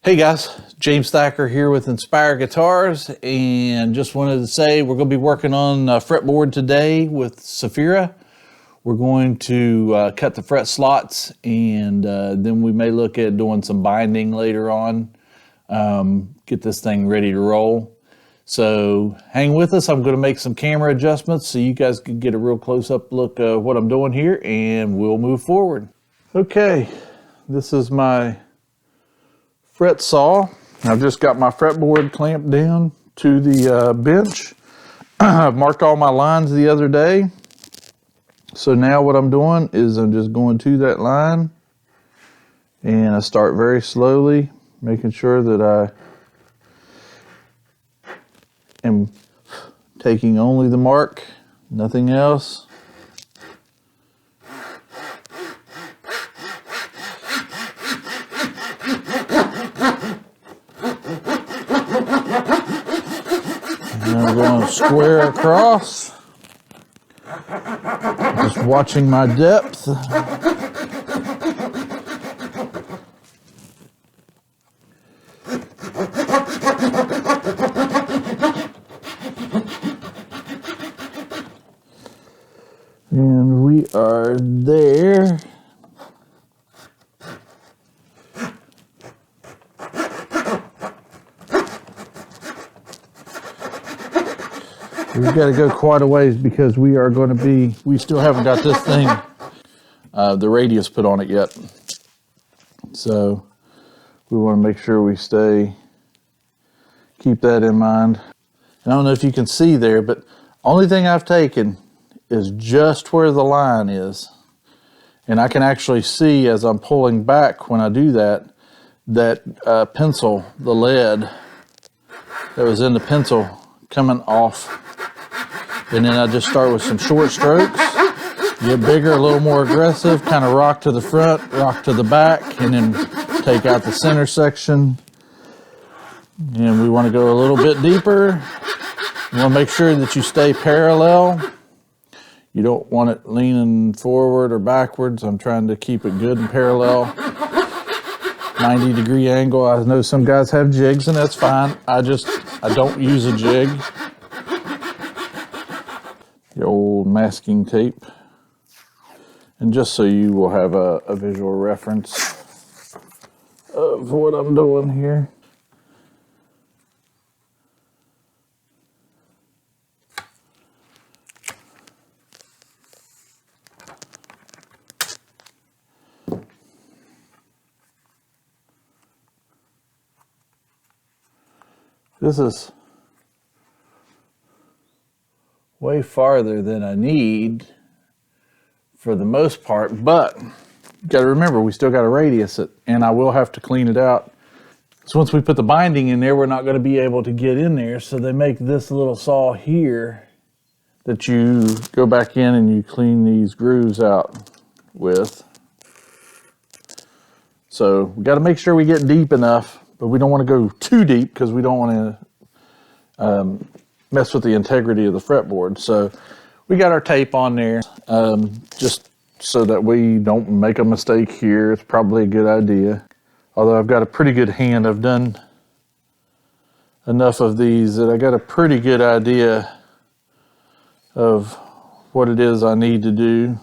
Hey guys, James Thacker here with Inspire Guitars, and just wanted to say we're going to be working on a fretboard today with Sephira. We're going to cut the fret slots, and then we may look at doing some binding later on, get this thing ready to roll. So hang with us. I'm going to make some camera adjustments so you guys can get a real close-up look at what I'm doing here, and we'll move forward. Okay, this is my fret saw. I've just got my fretboard clamped down to the bench. I've marked all my lines the other day. So now what I'm doing is I'm just going to that line, and I start very slowly, making sure that I am taking only the mark, nothing else. And I'm going to square across, just watching my depth. And we are there. We've got to go quite a ways because we are going to be, we still haven't got this thing, the radius put on it yet. So we want to make sure we keep that in mind. And I don't know if you can see there, but only thing I've taken is just where the line is. And I can actually see as I'm pulling back when I do that, that pencil, the lead that was in the pencil coming off. And then I just start with some short strokes, get bigger, a little more aggressive, kind of rock to the front, rock to the back, and then take out the center section. And we want to go a little bit deeper. You want to make sure that you stay parallel. You don't want it leaning forward or backwards. I'm trying to keep it good and parallel. 90-degree angle. I know some guys have jigs, and that's fine. I don't use a jig. The old masking tape. And just so you will have a visual reference of what I'm doing here. This is way farther than I need for the most part, but you got to remember we still got to radius it, and I will have to clean it out. So once we put the binding in there, we're not going to be able to get in there, so they make this little saw here that you go back in and you clean these grooves out with. So we got to make sure we get deep enough, but we don't want to go too deep because we don't want to mess with the integrity of the fretboard. So we got our tape on there just so that we don't make a mistake here. It's probably a good idea. Although I've got a pretty good hand. I've done enough of these that I got a pretty good idea of what it is I need to do.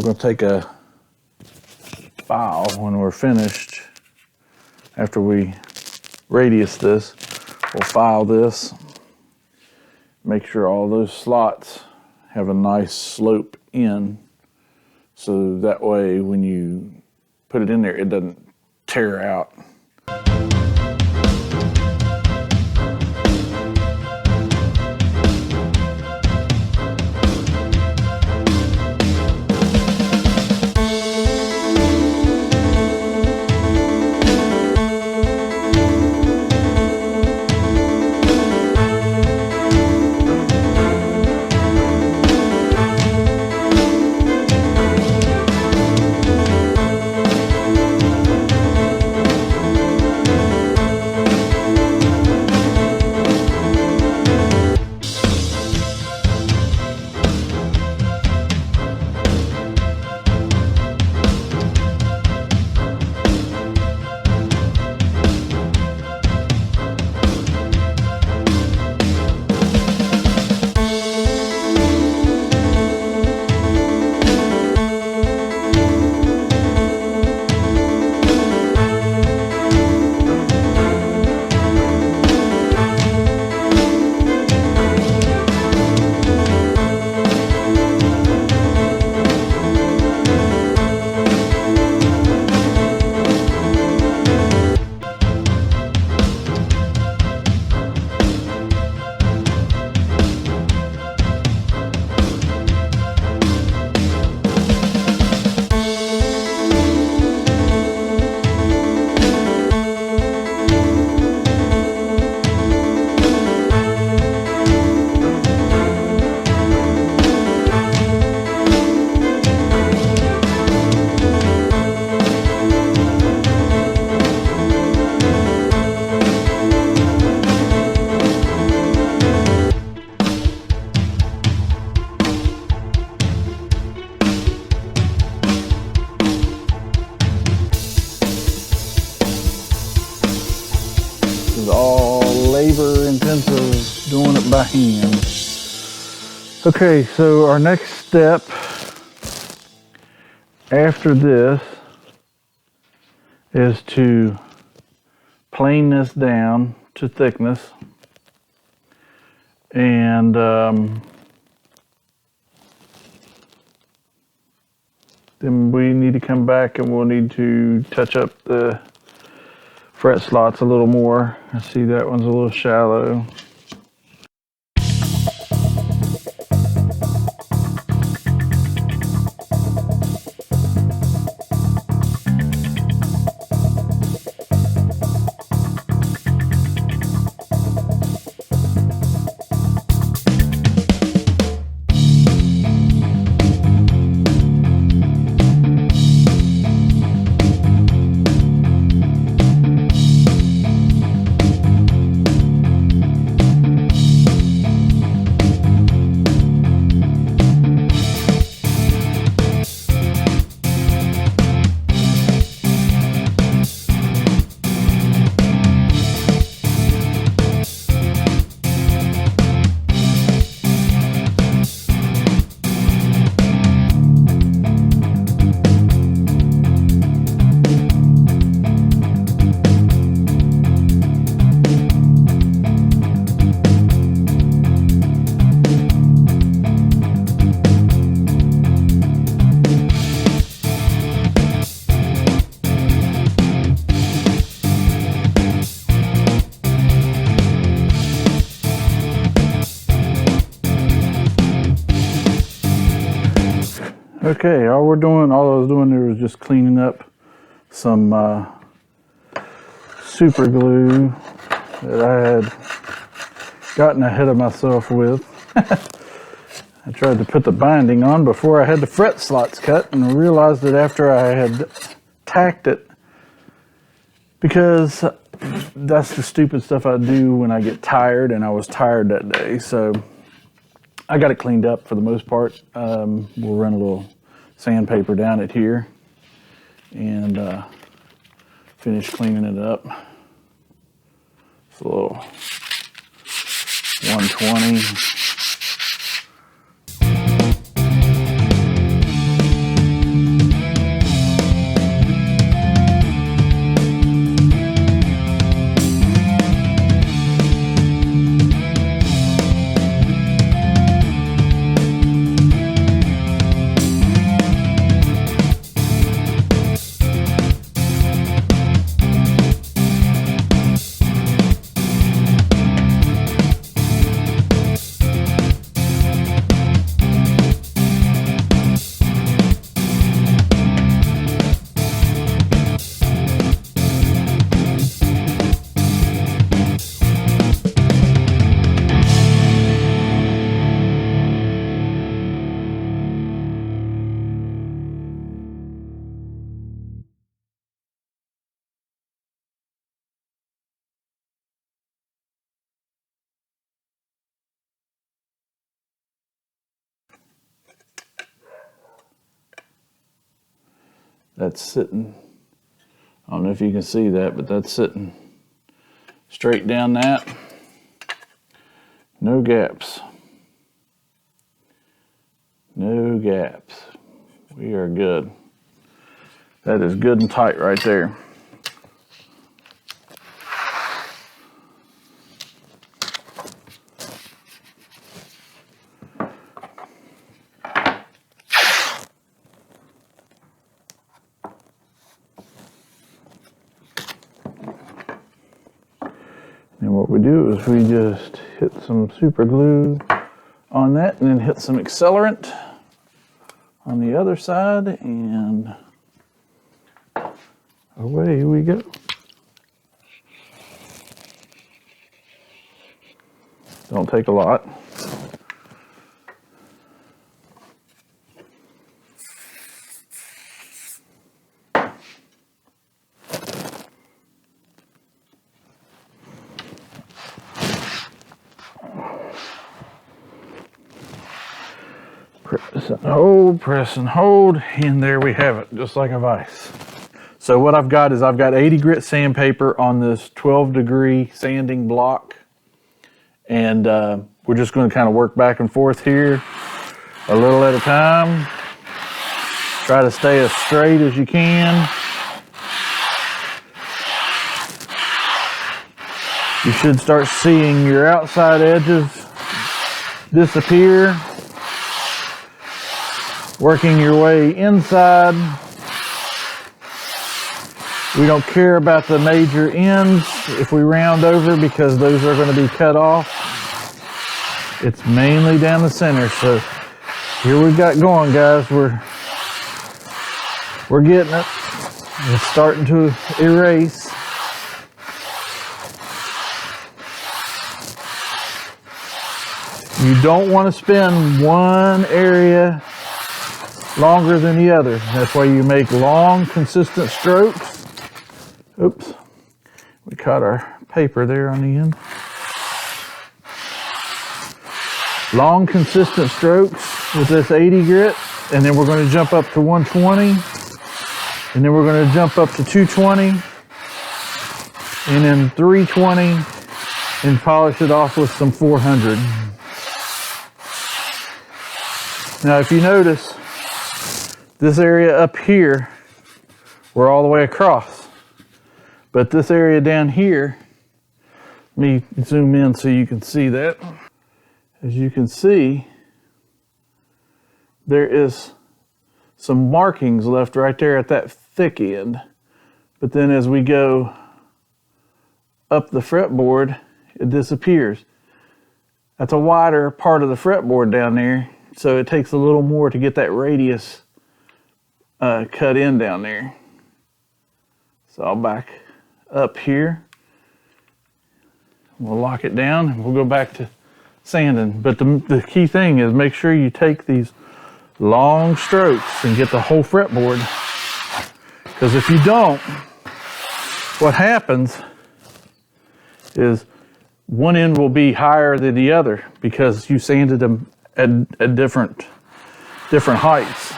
going to take a file when we're finished. After we radius this, we'll file this. Make sure all those slots have a nice slope in, so that way when you put it in there, it doesn't tear out. All labor intensive doing it by hand. Okay, so our next step after this is to plane this down to thickness, and then we need to come back and we'll need to touch up the fret slots a little more. I see that one's a little shallow. Okay, all I was doing there was just cleaning up some super glue that I had gotten ahead of myself with. I tried to put the binding on before I had the fret slots cut, and I realized that after I had tacked it, because that's the stupid stuff I do when I get tired, and I was tired that day, so I got it cleaned up for the most part. We'll run a little sandpaper down it here and finish cleaning it up. It's a little 120. That's sitting, I don't know if you can see that, but that's sitting straight down that. No gaps. No gaps. We are good. That is good and tight right there. And what we do is we just hit some super glue on that and then hit some accelerant on the other side, and away we go. Don't take a lot. Press and hold, and there we have it, just like a vise. So what I've got is I've got 80 grit sandpaper on this 12-degree sanding block, and we're just going to kind of work back and forth here a little at a time. Try to stay as straight as you can. You should start seeing your outside edges disappear. Working your way inside. We don't care about the major ends if we round over, because those are going to be cut off. It's mainly down the center. So here we got going, guys. We're getting it. It's starting to erase. You don't want to spin one area longer than the other. That's why you make long, consistent strokes. Oops, we caught our paper there on the end. Long, consistent strokes with this 80 grit, and then we're going to jump up to 120, and then we're going to jump up to 220, and then 320, and polish it off with some 400. Now, if you notice, this area up here, we're all the way across. But this area down here, let me zoom in so you can see that. As you can see, there is some markings left right there at that thick end. But then as we go up the fretboard, it disappears. That's a wider part of the fretboard down there, so it takes a little more to get that radius cut in down there. So I'll back up here. We'll lock it down and we'll go back to sanding. But the key thing is make sure you take these long strokes and get the whole fretboard. Because if you don't, what happens is one end will be higher than the other because you sanded them at different heights.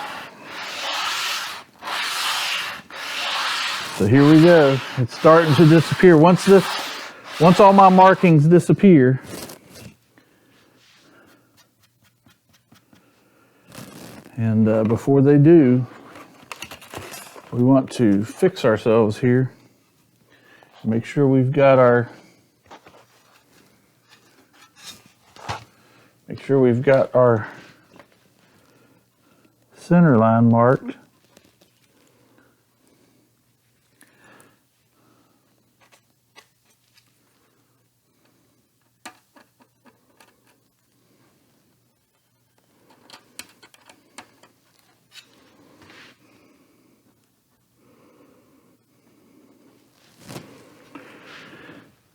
So here we go. It's starting to disappear. Once all my markings disappear, and before they do, we want to fix ourselves here. Make sure we've got our center line marked.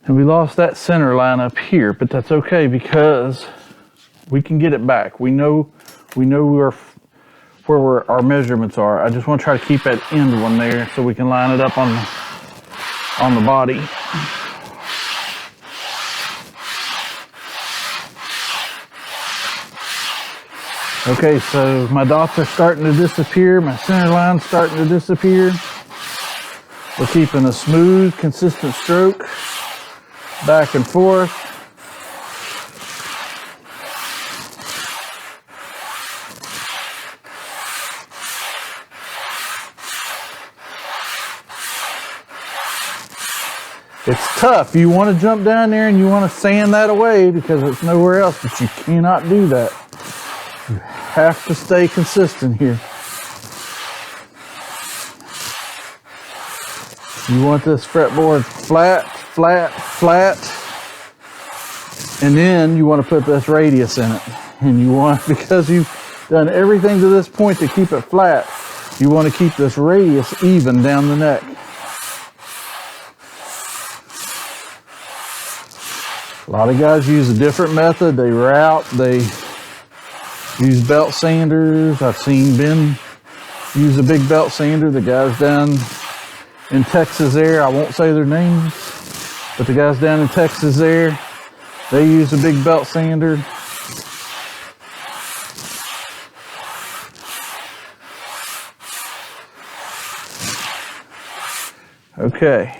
And we lost that center line up here, but that's okay because we can get it back. We know where our measurements are. I just want to try to keep that end one there so we can line it up on the body. Okay, so my dots are starting to disappear. My center line's starting to disappear. We're keeping a smooth, consistent stroke back and forth. It's tough. You want to jump down there and you want to sand that away because it's nowhere else, but you cannot do that. You have to stay consistent here. You want this fretboard flat, flat, flat, and then you want to put this radius in it. And you want, because you've done everything to this point to keep it flat, you want to keep this radius even down the neck. A lot of guys use a different method. They route, they use belt sanders. I've seen Ben use a big belt sander. The guys down in Texas there, I won't say their names, but the guys down in Texas there, they use a big belt sander. Okay.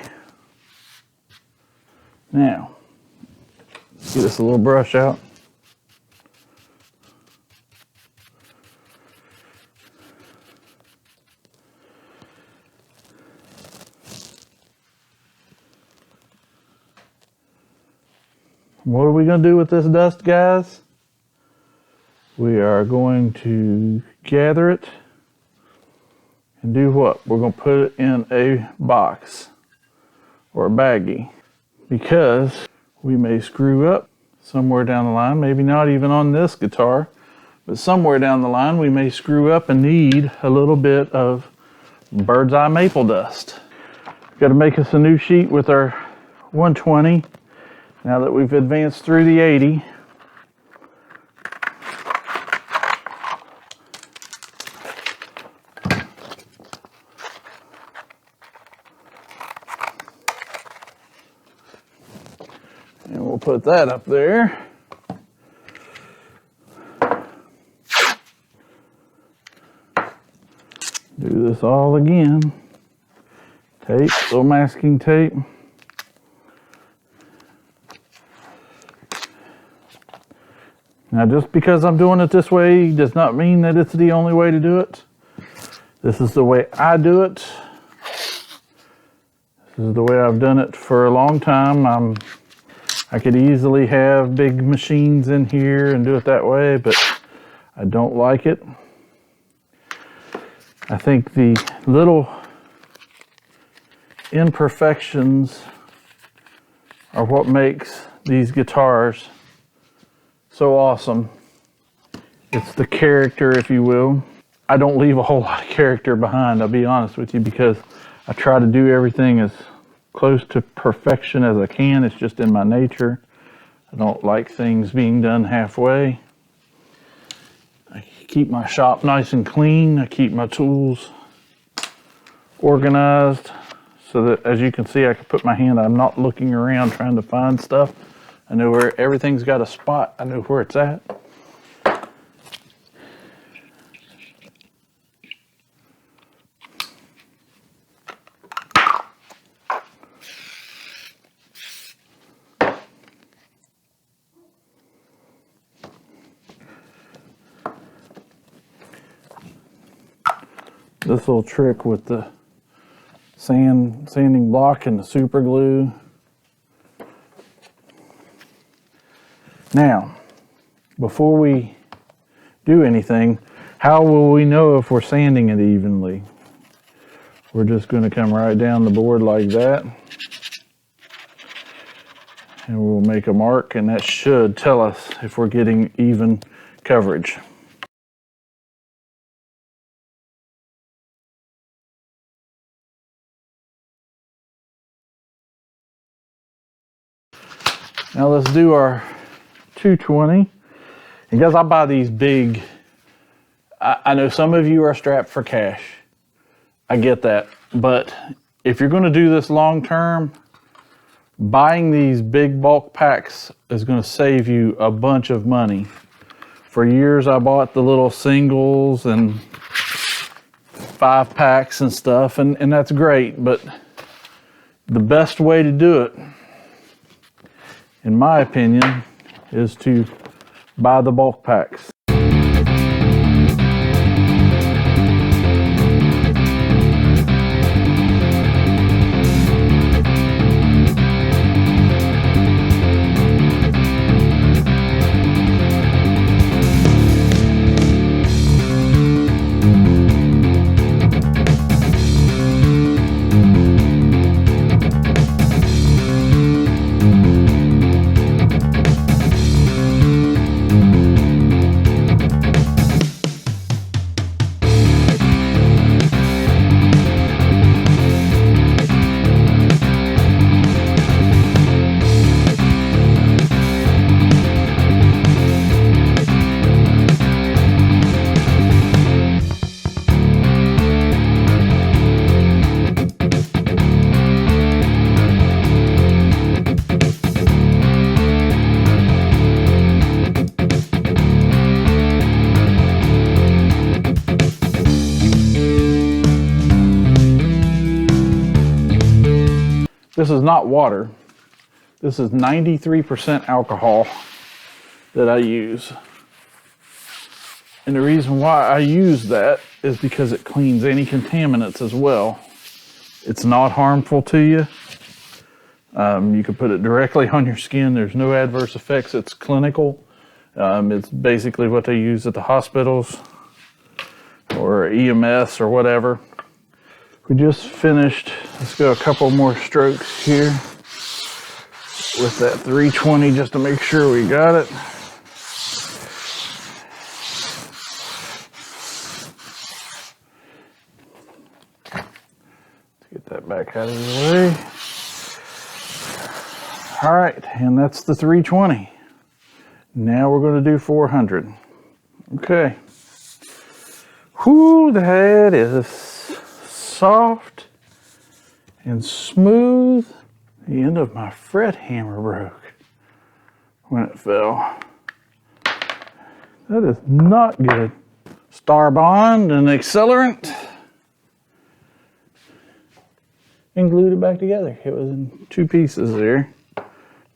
Now, get this a little brush out. What are we going to do with this dust, guys? We are going to gather it and do what? We're going to put it in a box or a baggie because we may screw up somewhere down the line, maybe not even on this guitar, but somewhere down the line we may screw up and need a little bit of bird's eye maple dust. Got to make us a new sheet with our 120 now that we've advanced through the 80. And we'll put that up there. Do this all again. Tape, little masking tape. Now, just because I'm doing it this way does not mean that it's the only way to do it. This is the way I do it. This is the way I've done it for a long time. I could easily have big machines in here and do it that way, but I don't like it. I think the little imperfections are what makes these guitars so awesome. It's the character, if you will. I don't leave a whole lot of character behind, I'll be honest with you, because I try to do everything as close to perfection as I can. It's just in my nature. I don't like things being done halfway. I keep my shop nice and clean. I keep my tools organized so that, as you can see, I can put my hand, I'm not looking around trying to find stuff. I know where everything's got a spot. I know where it's at. This little trick with the sanding block and the super glue. Now, before we do anything, how will we know if we're sanding it evenly? We're just going to come right down the board like that. And we'll make a mark, and that should tell us if we're getting even coverage. Now let's do our 220. And guys, I buy these big. I know some of you are strapped for cash. I get that. But if you're going to do this long term, buying these big bulk packs is going to save you a bunch of money For years I bought the little singles and 5-packs and stuff, and that's great, but the best way to do it, in my opinion, is to buy the bulk packs. This is not water. This is 93% alcohol that I use. And the reason why I use that is because it cleans any contaminants as well. It's not harmful to you. You can put it directly on your skin. There's no adverse effects. It's clinical. It's basically what they use at the hospitals or EMS or whatever. We just finished, let's go a couple more strokes here with that 320 just to make sure we got it. Let's get that back out of the way. All right, and that's the 320. Now we're going to do 400. Okay. Whoo, that is soft and smooth. The end of my fret hammer broke when it fell. That is not good. Star bond and accelerant, and glued it back together. It was in 2 pieces there.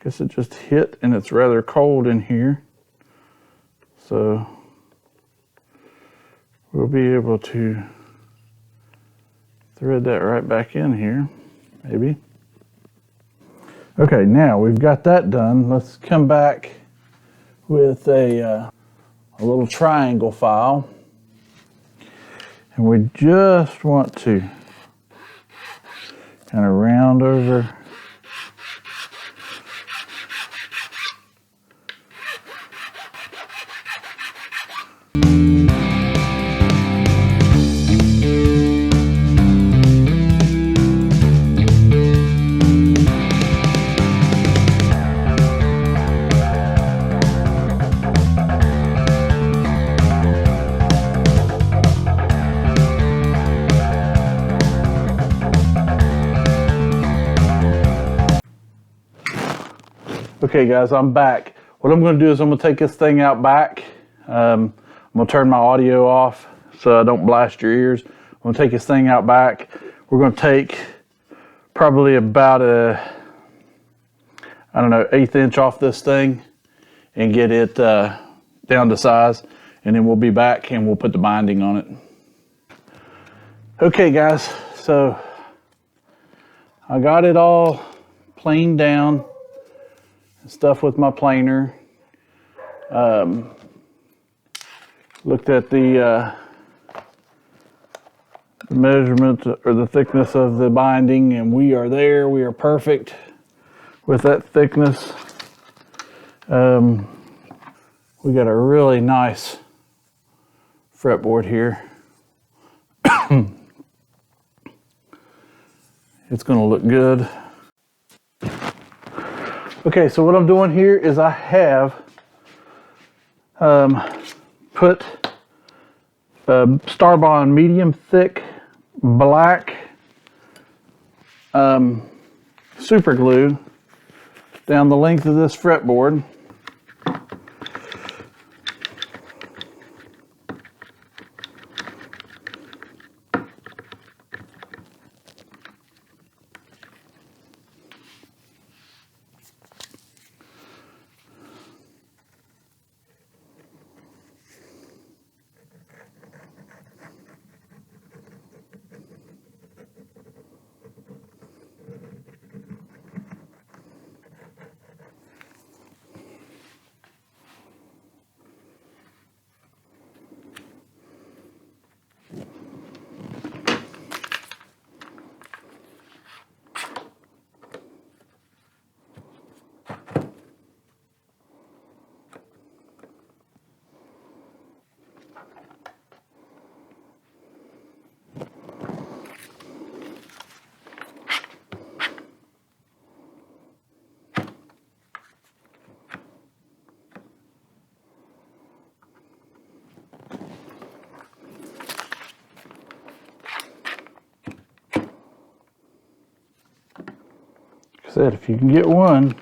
Guess it just hit, and it's rather cold in here, so we'll be able to thread that right back in here, maybe. Okay, now we've got that done. Let's come back with a little triangle file. And we just want to kind of round over . Okay guys, I'm back. What I'm going to do is I'm going to take this thing out back. I'm going to turn my audio off so I don't blast your ears. I'm going to take this thing out back. We're going to take probably about a, I don't know, 1/8 inch off this thing and get it down to size. And then we'll be back and we'll put the binding on it. Okay guys, so I got it all planed down. Stuff with my planer. Looked at the measurement or the thickness of the binding, and we are there. We are perfect with that thickness. We got a really nice fretboard here. It's going to look good. Okay, so what I'm doing here is I have put Starbond medium thick black super glue down the length of this fretboard. I said, if you can get one,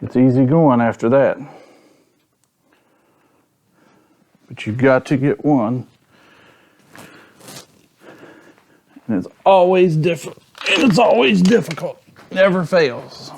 it's easy going after that. But you've got to get one. And it's always different. And it's always difficult. Never fails.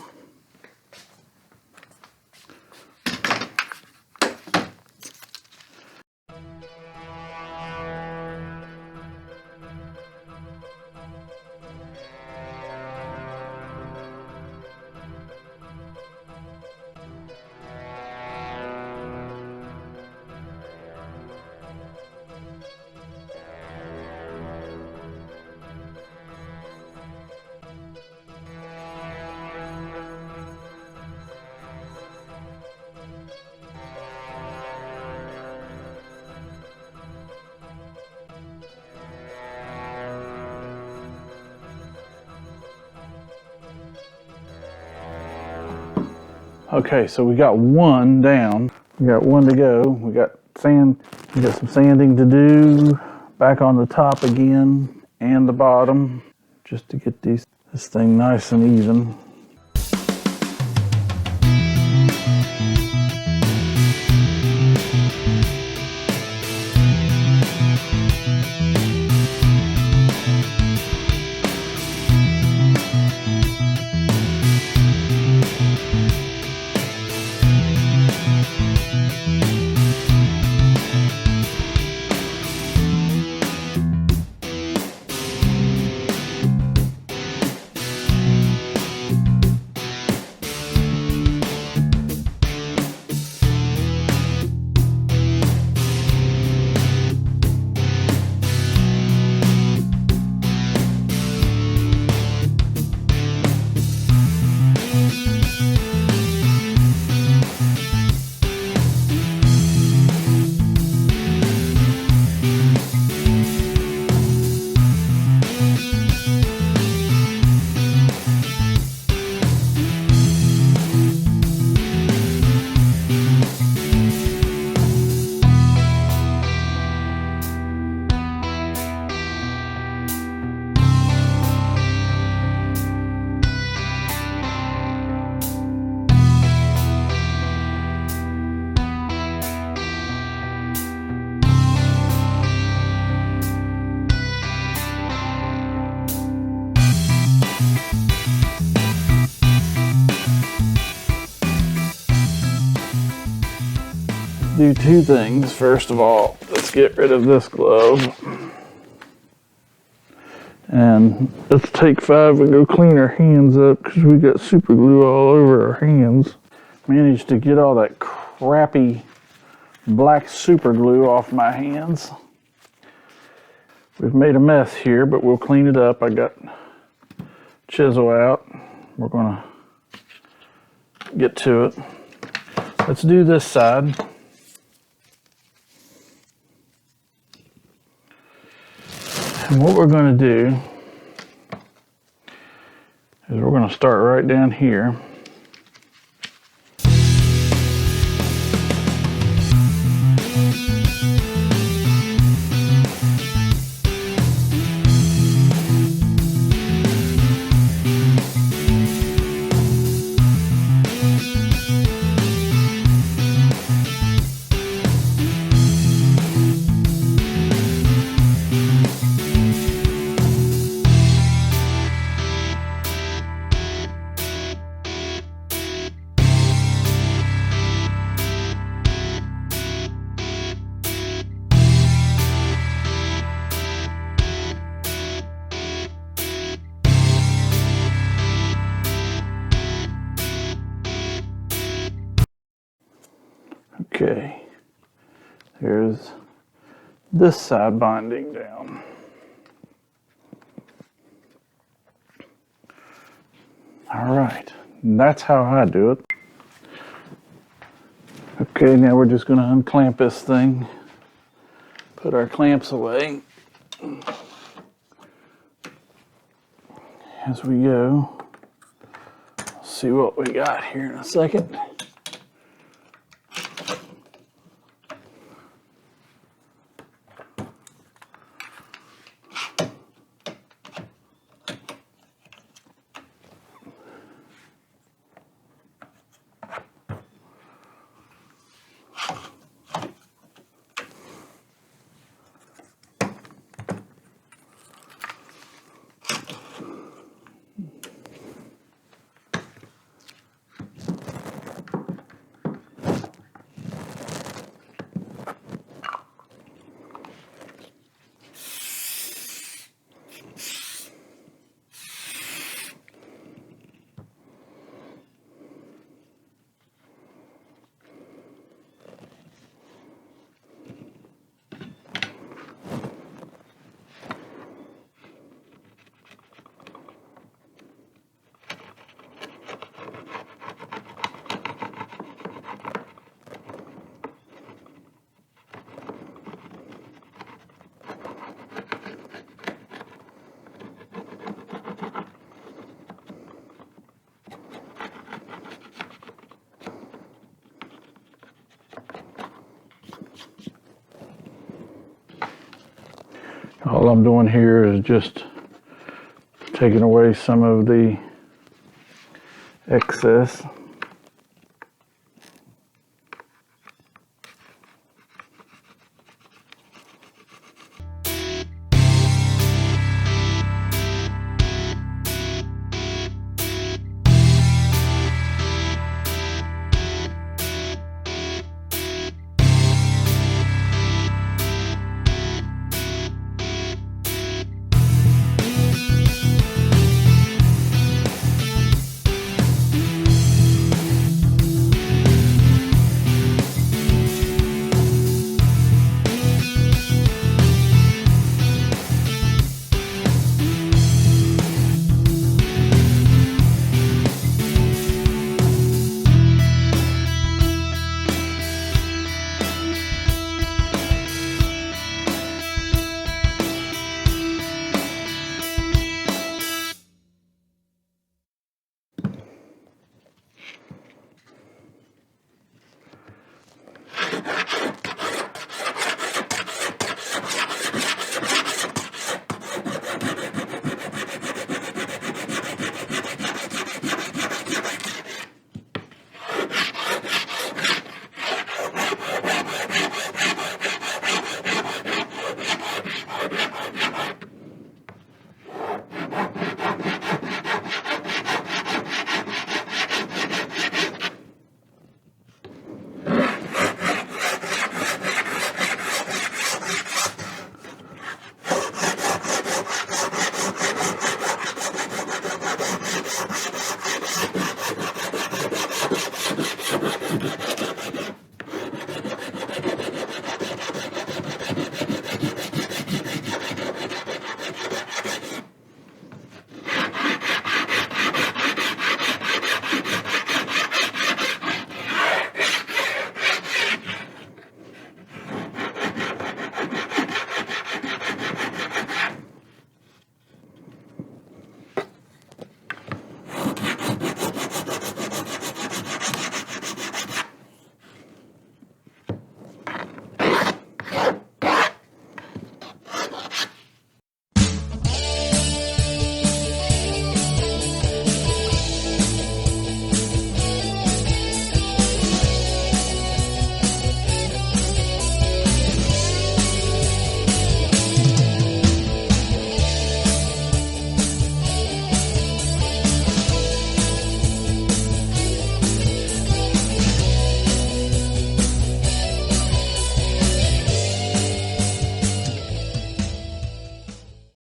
Okay, so we got one down. We got one to go. We got some sanding to do back on the top again and the bottom, just to get this thing nice and even. Do two things. First of all, let's get rid of this glove. And let's take 5 and go clean our hands up because we got super glue all over our hands. Managed to get all that crappy black super glue off my hands. We've made a mess here, but we'll clean it up. I got chisel out. We're gonna get to it. Let's do this side. And what we're going to do is we're going to start right down here. Okay, there's this side binding down. All right, and that's how I do it. Okay, now we're just going to unclamp this thing, put our clamps away as we go. See what we got here in a second. All I'm doing here is just taking away some of the excess.